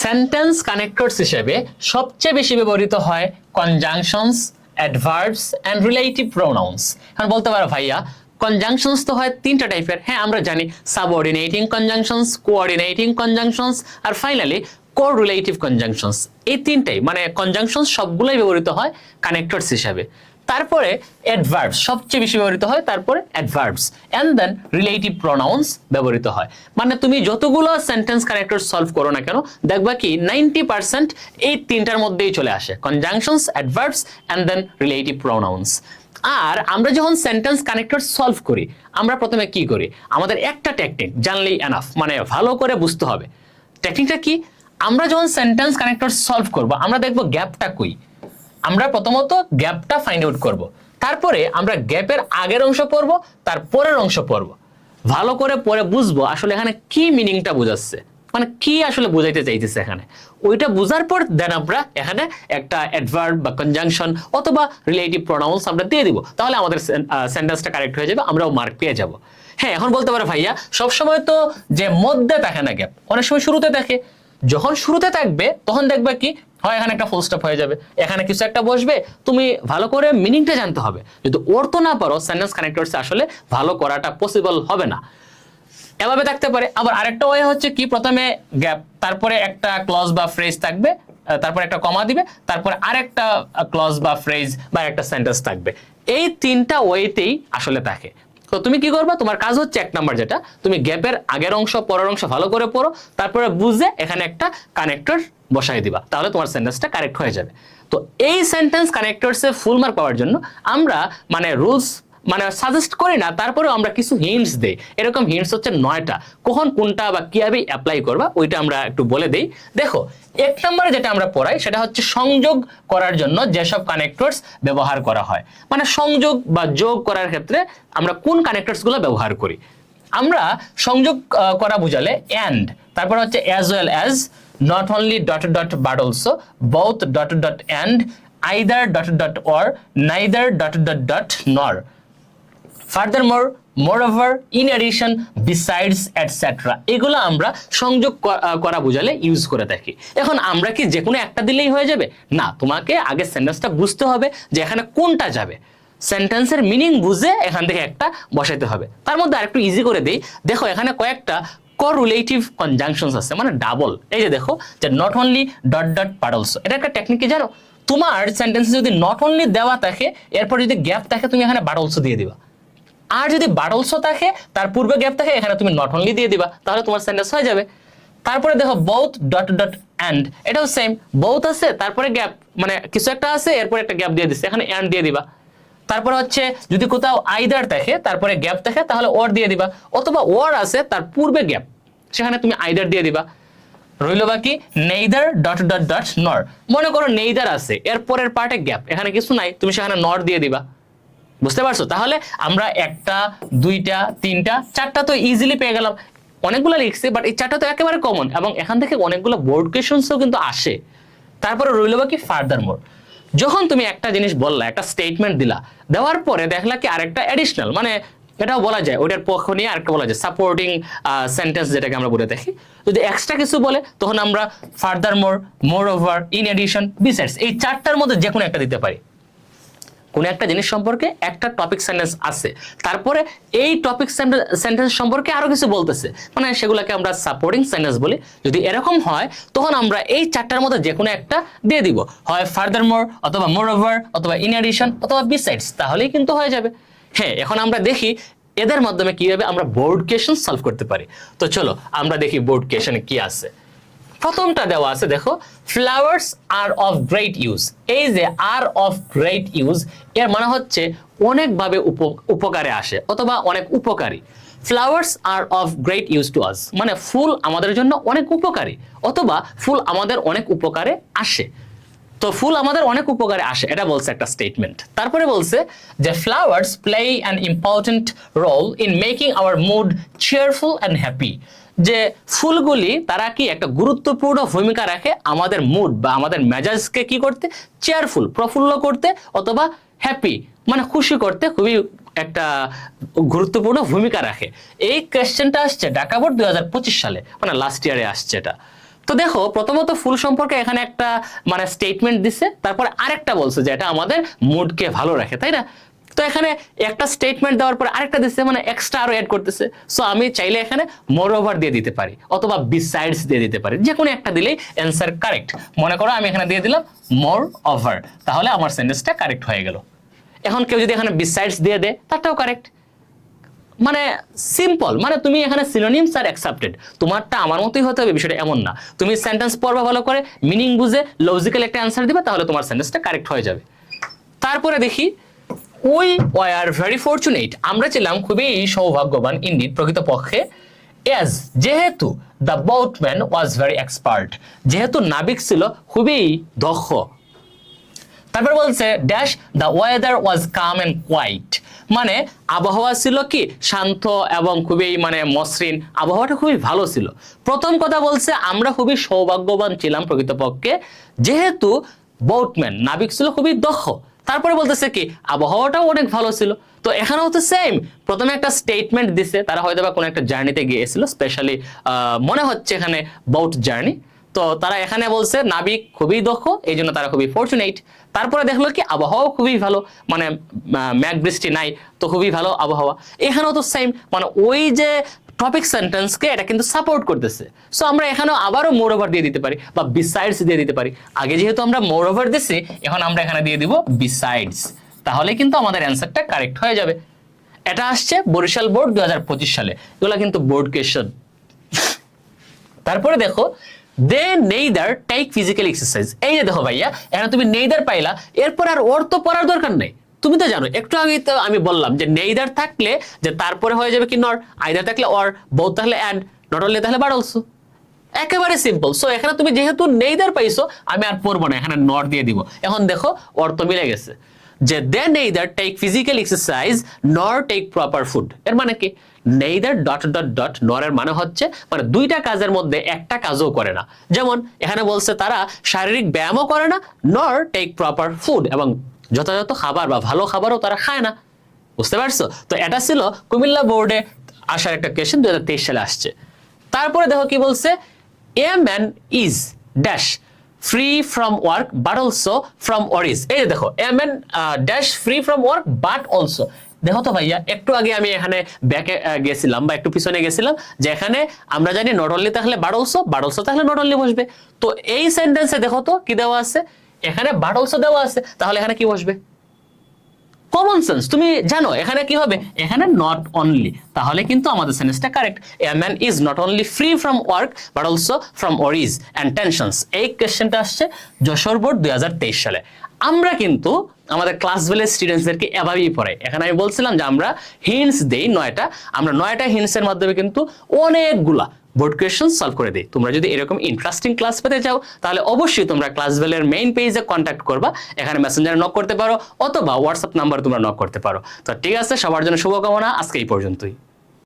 Sentence connectors হিসেবে সবচেয়ে বেশি ব্যবহৃত হয় conjunctions, adverbs and relative pronouns. এখন বলতে পারো ভাইয়া কনজাংশনস তো হয় তিনটা টাইপের। হ্যাঁ, আমরা জানি সাবঅর্ডিনেটিং কনজাংশনস, কোঅর্ডিনেটিং কনজাংশনস আর ফাইনালি কোরিলেটিভ কনজাংশনস। এই তিনটাই মানে কনজাংশনস সবগুলোই ব্যবহৃত হয় কানেক্টরস হিসেবে। তারপরে অ্যাডভার্বস সবচেয়ে বেশি ব্যবহৃত হয়, তারপরে adverbs and then relative pronouns ব্যবহৃত হয়। মানে তুমি যতগুলো সেন্টেন্স কানেক্টর সলভ করো না কেন দেখবা কি 90% এই তিনটার মধ্যেই চলে আসে, conjunctions, adverbs and then relative pronouns. আর আমরা যখন সেন্টেন্স কানেক্টর সলভ করি আমরা প্রথমে কি করি, আমাদের একটা টেকনিক জানলেই এনাফ, মানে ভালো করে বুঝতে হবে। টেকনিকটা কি, আমরা যখন সেন্টেন্স কানেক্টর সলভ করব আমরা দেখব গ্যাপটা কই। আমরা প্রথমত গ্যাপটা ফাইন্ড আউট করব, তারপরে আমরা গ্যাপের আগের অংশ পড়ব, তার পরের অংশ পড়ব। ভালো করে পরে বুঝবো আসলে এখানে কি মিনিংটা বোঝাচ্ছে, মানে কি আসলে বোঝাইতে চাইতেছে এখানে। ওইটা বুঝার পর দেন আমরা এখানে একটা অ্যাডভার্ব বা কনজাংশন অথবা রিলেটিভ প্রোনাউন্স আমরা দিয়ে দিব, তাহলে আমাদের সেন্টেন্সটা কারেক্ট হয়ে যাবে, আমরাও মার্ক পেয়ে যাব। হ্যাঁ, এখন বলতে পারো ভাইয়া সবসময় তো যে মধ্যে থাকে না গ্যাপ, অনেক সময় শুরুতে থাকে। যখন শুরুতে থাকবে তখন দেখবে কি হয় এখানে একটা ফুল স্টপ হয়ে যাবে, এখানে কিছু একটা বসবে, তুমি ভালো করে মিনিংটা জানতে হবে। যদি অর্থ না পারো সেন্টেন্স কানেক্টরস আসলে ভালো করাটা পসিবল হবে না। এভাবে থাকতে পারে। আবার আরেকটা ওয়ে হচ্ছে কি, প্রথমে গ্যাপ, তারপরে একটা ক্লজ বা ফ্রেজ থাকবে, তারপরে একটা কমা দিবে, তারপরে আরেকটা ক্লজ বা ফ্রেজ বা একটা সেন্টেন্স থাকবে। এই তিনটা ওয়েতেই আসলে থাকে। তো তুমি কি করবা, তোমার কাজ হচ্ছে এক নাম্বার যেটা, তুমি গ্যাপের আগের অংশ পরের অংশ ভালো করে পড়ো, তারপরে বুঝে এখানে একটা কানেক্টর বসাই দিবা, তাহলে তোমার সেন্টেন্সটা কারেক্ট হয়ে যাবে। তো এই সেন্টেন্স কানেক্টরসে ফুল মার্ক পাওয়ার জন্য আমরা মানে রুলস মানে সাজেস্ট করি না, তারপরেও আমরা কিছু হিন্টস দেই। এরকম হিন্টস হচ্ছে 9টা, কখন কোনটা বা কিভাবে অ্যাপ্লাই করবা ওইটা আমরা একটু বলে দেই। দেখো, এক নম্বরে যেটা আমরা পড়াই সেটা হচ্ছে সংযোগ করার জন্য যেসব কানেক্টরস ব্যবহার করা হয়, মানে সংযোগ বা যোগ করার ক্ষেত্রে আমরা কোন কানেক্টরস গুলো ব্যবহার করি। আমরা সংযোগ করা বুঝালে এন্ড, তারপর হচ্ছে as well as, not only dot dot but also, both dot dot and, either dot dot or, neither dot dot dot nor, furthermore, moreover, in addition, besides, etc. এগুলো আমরা সংযোগ করা বুঝালে ইউজ করে থাকি। এখন আমরা কি যে কোনো একটা দিলেই হয়ে যাবে না, তোমাকে আগে সেন্টেন্সটা বুঝতে হবে যে এখানে কোনটা যাবে, সেন্টেন্সের মিনিং বুঝে এখান থেকে একটা বসাইতে হবে। তার মধ্যে আরেকটু ইজি করে দেই, দেখো এখানে কয়েকটা কোরিলেটিভ কনজাংশনস আছে, মানে ডাবল। এই যে দেখো যে not only dot dot but also, এটা একটা টেকনিক কি জানো, তোমার সেন্টেন্সে যদি নট অনলি দেওয়া থাকে এরপর যদি গ্যাপ থাকে তুমি এখানে বাট অলসো দিয়ে দিবা, আর যদি বাট অলসো থাকে তার পূর্বে গ্যাপ থাকে এখানে তুমি নট অনলি দিয়ে দিবা, তাহলে তোমার সেন্টেন্স হয়ে যাবে। তারপরে দেখো বোথ ডট ডট এন্ড, এটাও সেম, বোথ আছে তারপরে গ্যাপ, মানে কিছু একটা আছে এরপর একটা গ্যাপ দিয়ে দিচ্ছে, এখানে এন্ড দিয়ে দিবা। তারপর হচ্ছে যদি কোথাও আইদার থাকে তারপরে গ্যাপ থাকে তাহলে ওর দিয়ে দিবা, অথবা ওর আছে তার পূর্বে গ্যাপ, সেখানে তুমি আইদার দিয়ে দিবা। রইল বাকি নেইদার ডট ডট ডট নর, মনে করো নেইদার আছে এর পরের পার্টে গ্যাপ, এখানে কিছু নাই, তুমি সেখানে নর দিয়ে দিবা। বুঝতে পারছো? তাহলে আমরা একটা, দুইটা, তিনটা, চারটা তো ইজিলি পেয়ে গেলাম। অনেকগুলো লিখছি বাট এই চারটা তো একেবারে কমন, এবং এখান থেকে অনেকগুলো বোর্ড কোয়েশ্চেন্সও কিন্তু আসে। তারপরে রইল বাকি ফার্দার মোর, যখন তুমি একটা জিনিস বললা, একটা স্টেটমেন্ট দিলা, দেওয়ার পরে দেখলা কি আরেকটা অ্যাডিশনাল, মানে এটাও বলা যায় ওটার পক্ষ নিয়ে আরেকটা বলা যায় সাপোর্টিং সেন্টেন্স যেটাকে আমরা বলে থাকি। যদি এক্সট্রা কিছু বলে তখন আমরা furthermore, moreover, in addition, besides, এই চারটার মধ্যে যে কোনো একটা দিতে পারি। কোনো একটা জিনিস সম্পর্কে একটা টপিক সেন্টেন্স আছে, তারপরে এই টপিক সেন্টেন্স সম্পর্কে আরো কিছু বলতেছে, মানে সেগুলোকে আমরা সাপোর্টিং সেন্টেন্স বলি। যদি এরকম হয় তখন আমরা এই চারটার মধ্যে যে কোনো একটা দিয়ে দিব, হয় ফার্দার মোর অথবা মোর ওভার অথবা ইন এডিশন অথবা বিসাইডস, তাহলেই কিন্তু হয়ে যাবে। হ্যাঁ, এখন আমরা দেখি এদের মাধ্যমে কিভাবে আমরা বোর্ড কোয়েশ্চেন সলভ করতে পারি। তো চলো আমরা দেখি বোর্ড কোয়েশ্চেনে কি আছে। প্রথমটা দেওয়া আছে, দেখো flowers are of great use. এই যে আর অফ গ্রেট ইউজ এর মানে হচ্ছে অনেকভাবে উপকারে আসে অথবা অনেক উপকারী। Flowers are of great use to us, মানে ফুল আমাদের জন্য অনেক উপকারী অথবা ফুল আমাদের অনেক উপকারে আসে। তো ফুল আমাদের অনেক উপকারে আসে, এটা বলছে একটা স্টেটমেন্ট। তারপরে বলছে যে flowers play an important role in making our mood cheerful and happy, যে ফুলগুলি তারা কি একটা গুরুত্বপূর্ণ ভূমিকা রাখে আমাদের মুড বা আমাদের মেজাজকে কি করতে, চেয়ারফুল, প্রফুল্ল করতে অথবা হ্যাপি মানে খুশি করতে খুবই একটা গুরুত্বপূর্ণ ভূমিকা রাখে। এই কোয়েশ্চেনটা আসছে ঢাকা বোর্ড 2025 সালে, মানে লাস্ট ইয়ারে আসছে এটা। তো দেখো প্রথমত ফুল সম্পর্কে এখানে একটা মানে স্টেটমেন্ট দিছে, তারপর আরেকটা বলছে যে এটা আমাদের মুডকে ভালো রাখে, তাই না? তো এখানে একটা স্টেটমেন্ট দেওয়ার পর আরেকটা দিচ্ছে, মানে এক্সট্রা আরো অ্যাড করতেছে। সো আমি চাইলে এখানে মোর ওভার দিয়ে দিতে পারি অথবা বিসাইডস দিয়ে দিতে পারি, যে কোনো একটা দিলেই অ্যান্সার কারেক্ট। মনে করো আমি এখানে দিয়ে দিলাম মোর ওভার, তাহলে আমার সেন্টেন্সটা কারেক্ট হয়ে গেল। এখন কেউ যদি এখানে বিসাইডস দিয়ে দেয় তারটাও কারেক্ট। মানে সিম্পল, মানে তুমি এখানে সিনোনিমস আর অ্যাকসেপ্টেড, তোমারটা আমার মতোই হতে হবে বিষয়টা এমন না। তুমি সেন্টেন্স পড়বা ভালো করে, মিনিং বুঝে লজিক্যাল একটা অ্যান্সার দিবে, তাহলে তোমার সেন্টেন্সটা কারেক্ট হয়ে যাবে। তারপরে দেখি উই ওয়ার ভেরি ফরচুনেট, আমরা ছিলাম খুবই সৌভাগ্যবান ইনডিড প্রকৃতপক্ষে, এজ যেহেতু the boatman was very expert, যেহেতু নাবিক ছিল খুবই দক্ষ। তারপর বলছে dash the weather was calm and quiet, মানে আবহাওয়া ছিল কি শান্ত এবং খুবই মানে মসৃণ, আবহাওয়াটা খুবই ভালো ছিল। প্রথম কথা বলছে আমরা খুবই সৌভাগ্যবান ছিলাম প্রকৃতপক্ষে, যেহেতু বোটম্যান নাবিক ছিল খুবই দক্ষ। তারপরে বলতেছে কি আবহাওয়াটাও অনেক ভালো ছিল। তো এখানেও তো সেম, প্রথমে একটা স্টেটমেন্ট দিছে, তারা হয়তো বা কোনো একটা জার্নিতে গিয়েছিল, স্পেশালি মনে হচ্ছে এখানে বোট জার্নি। তো তারা এখানে বলছে নাবিক খুবই দক্ষ, এই জন্য তারা খুবই ফরচুনেট। তারপরে দেখলো কি আবহাওয়া খুবই ভালো, মানে মেঘ বৃষ্টি নাই, তো খুবই ভালো আবহাওয়া। এখানেও তো সেম, মানে ওই যে টপিক সেন্টেন্সকে এটা কিন্তু সাপোর্ট করতেছে। সো আমরা এখানেও আবারও মোর ওভার দিয়ে দিতে পারি বা বিসাইডস দিয়ে দিতে পারি। আগে যেহেতু আমরা মোর ওভার দিছি, এখন আমরা এখানে দিয়ে দিব বিসাইডস, তাহলে কিন্তু আমাদের অ্যান্সারটা কারেক্ট হয়ে যাবে। এটা আসছে বরিশাল বোর্ড 2025 সালে, এগুলা কিন্তু বোর্ড কোয়েশ্চেন। তারপরে দেখো দে নেইদার টেক ফিজিক্যাল এক্সারসাইজ, এই যে দেখো ভাইয়া এখানে তুমি নেইদার পাইলা, এরপর আর ওর তো পড়ার দরকার নেই। তুমি তো জানো, একটু আগে তো আমি বললাম যে নেইদার থাকলে যে তারপরে হয়ে যাবে কি নর, আইদার থাকলে অর, বোথ থাকলে অ্যান্ড, নট অনলি তাহলে বাট অলসো, একেবারে সিম্পল। সো এখানে তুমি যেহেতু নেইদার পাইছো, আমি আর পড়বো না, এখানে নট দিয়ে দিব। এখন দেখো অর্থ মিলে গেছে যে দে নেইদার টেক ফিজিক্যাল এক্সারসাইজ নর টেক প্রপার ফুড, এর মানে কি নেইদার ডট ডট ডট নর এর মানে হচ্ছে মানে দুইটা কাজের মধ্যে একটা কাজও করে না। যেমন এখানে বলছে তারা শারীরিক ব্যায়ামও করে না, নর টেক প্রপার ফুড, এবং যথাযথ খাবার বা ভালো খাবারও তারা খায় না। বুঝতে পারছো? তো এটা ছিল কুমিল্লা বোর্ডে আসার একটা কোয়েশ্চেন, 2023 সালে আসছে। তারপরে দেখো কি বলছে, এ man is dash free from work but also from worries, এই যে দেখো a man dash free from work but also. দেখো তো ভাইয়া একটু আগে আমি এখানে ব্যাকে গেছিলাম বা একটু পিছনে গেছিলাম, যে এখানে আমরা জানি নট অনলি থাকলে বাট অলসো থাকলে নট অনলি বসবে। তো এই সেন্টেন্সে দেখো তো কি দেওয়া আছে, এখানে বাট অলসো দেওয়া আছে, তাহলে এখানে কি বসবে? কমন সেন্স, তুমি জানো এখানে কি হবে, এখানে নট অনলি, তাহলে কিন্তু আমাদের সেন্টেন্সটা correct. A man is not only free from work but also from worries and tensions. এই কোশ্চেনটা আসছে যশোর বোর্ড 2023 সালে। আমরা কিন্তু আমাদের ক্লাস ভ্যালের স্টুডেন্টসদেরকে এভাবেই পড়াই। এখানে আমি বলছিলাম যে আমরা হিন্টস দেই 9টা, আমরা 9টা হিন্টসের মাধ্যমে কিন্তু অনেকগুলা বোর্ড কোয়েশ্চেন সলভ করে দিই। তোমরা যদি এরকম ইন্টারেস্টিং ক্লাস পেতে চাও, তাহলে অবশ্যই তোমরা ক্লাস ভ্যালের মেইন পেজে কন্ট্যাক্ট করবা, এখানে মেসেঞ্জারে নক করতে পারো অথবা হোয়াটসঅ্যাপ নাম্বার তোমরা নক করতে পারো। তো ঠিক আছে, সবার জন্য শুভকামনা, আজকে এই পর্যন্তই।